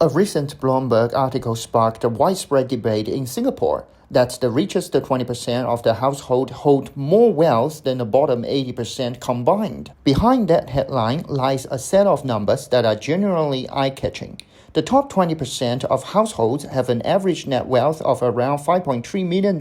A recent Bloomberg article sparked a widespread debate in Singapore that the richest 20% of the household hold more wealth than the bottom 80% combined. Behind that headline lies a set of numbers that are genuinely eye-catching. The top 20% of households have an average net wealth of around $5.3 million,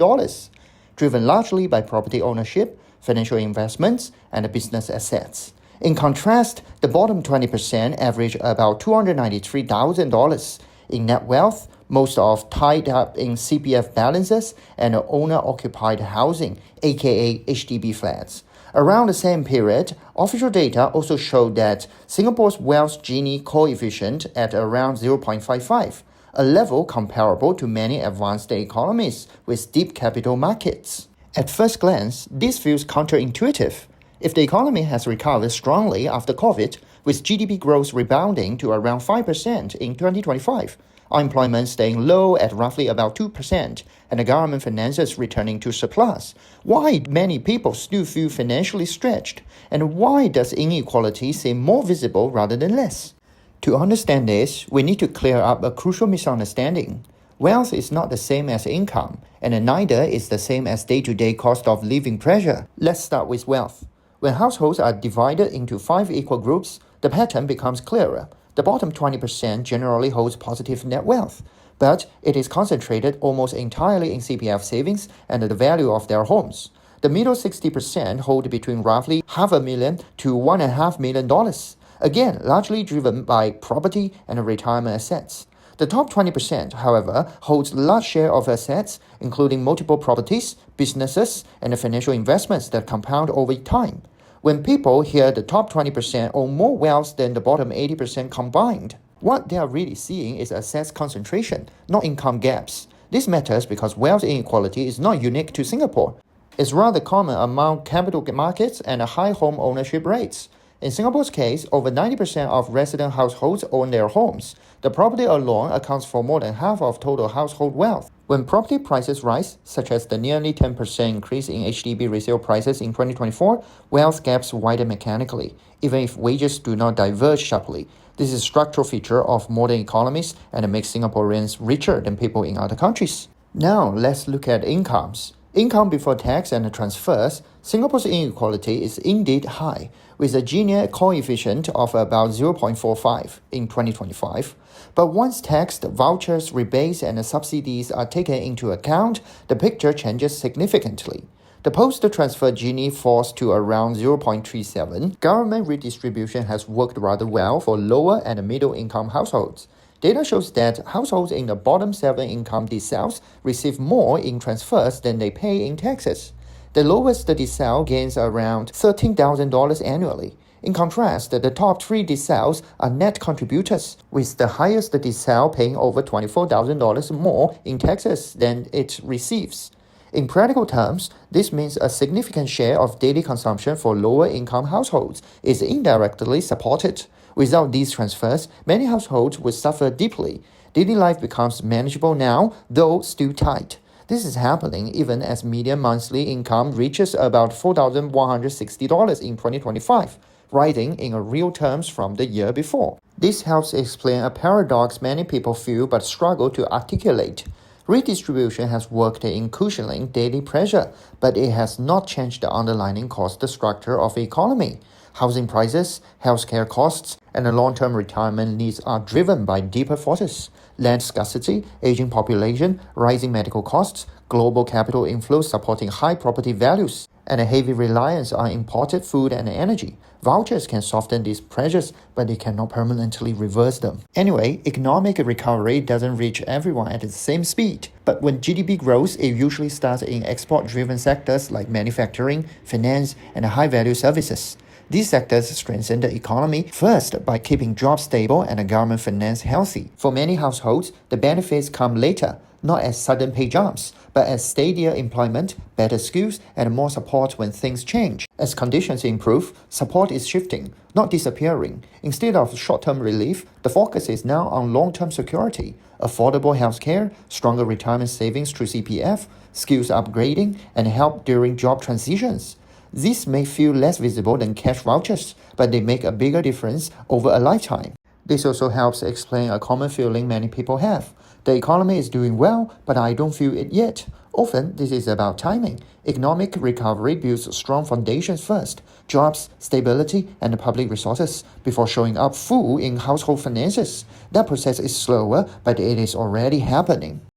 driven largely by property ownership, financial investments, and business assets. In contrast, the bottom 20% average about $293,000 in net wealth, most of tied up in CPF balances and owner-occupied housing, aka HDB flats. Around the same period, official data also showed that Singapore's wealth Gini coefficient at around 0.55, a level comparable to many advanced economies with deep capital markets. At first glance, this feels counterintuitive. If the economy has recovered strongly after COVID, with GDP growth rebounding to around 5% in 2025, unemployment staying low at roughly about 2%, and the government finances returning to surplus, why many people still feel financially stretched? And why does inequality seem more visible rather than less? To understand this, we need to clear up a crucial misunderstanding. Wealth is not the same as income, and neither is the same as day-to-day cost of living pressure. Let's start with wealth. When households are divided into 5 equal groups, the pattern becomes clearer. The bottom 20% generally holds positive net wealth, but it is concentrated almost entirely in CPF savings and the value of their homes. The middle 60% hold between roughly $500,000 to $1.5 million, again largely driven by property and retirement assets. The top 20%, however, holds a large share of assets, including multiple properties, businesses, and financial investments that compound over time. When people hear the top 20% own more wealth than the bottom 80% combined, what they are really seeing is assets concentration, not income gaps. This matters because wealth inequality is not unique to Singapore. It's rather common among capital markets and high home ownership rates. In Singapore's case, over 90% of resident households own their homes. The property alone accounts for more than half of total household wealth. When property prices rise, such as the nearly 10% increase in HDB resale prices in 2024, wealth gaps widen mechanically, even if wages do not diverge sharply. This is a structural feature of modern economies and makes Singaporeans richer than people in other countries. Now, let's look at incomes. Income before tax and transfers, Singapore's inequality is indeed high, with a Gini coefficient of about 0.45 in 2025. But once taxed, vouchers, rebates, and subsidies are taken into account, the picture changes significantly. The post-transfer Gini falls to around 0.37. Government redistribution has worked rather well for lower and middle-income households. Data shows that households in the bottom 7 income deciles receive more in transfers than they pay in taxes. The lowest decile gains around $13,000 annually. In contrast, the top 3 deciles are net contributors, with the highest decile paying over $24,000 more in taxes than it receives. In practical terms, this means a significant share of daily consumption for lower-income households is indirectly supported. Without these transfers, many households would suffer deeply. Daily life becomes manageable now, though still tight. This is happening even as median monthly income reaches about $4,160 in 2025, rising in real terms from the year before. This helps explain a paradox many people feel but struggle to articulate. Redistribution has worked in cushioning daily pressure, but it has not changed the underlying cost structure of the economy. Housing prices, healthcare costs, and the long-term retirement needs are driven by deeper forces. Land scarcity, aging population, rising medical costs, global capital inflows supporting high property values, and a heavy reliance on imported food and energy. Vouchers can soften these pressures, but they cannot permanently reverse them. Anyway, economic recovery doesn't reach everyone at the same speed. But when GDP grows, it usually starts in export-driven sectors like manufacturing, finance, and high-value services. These sectors strengthen the economy first by keeping jobs stable and the government finance healthy. For many households, the benefits come later, not as sudden pay jumps, but as steadier employment, better skills, and more support when things change. As conditions improve, support is shifting, not disappearing. Instead of short-term relief, the focus is now on long-term security, affordable healthcare, stronger retirement savings through CPF, skills upgrading, and help during job transitions. These may feel less visible than cash vouchers, but they make a bigger difference over a lifetime. This also helps explain a common feeling many people have. The economy is doing well, but I don't feel it yet. Often, this is about timing. Economic recovery builds strong foundations first, jobs, stability, and public resources, before showing up full in household finances. That process is slower, but it is already happening.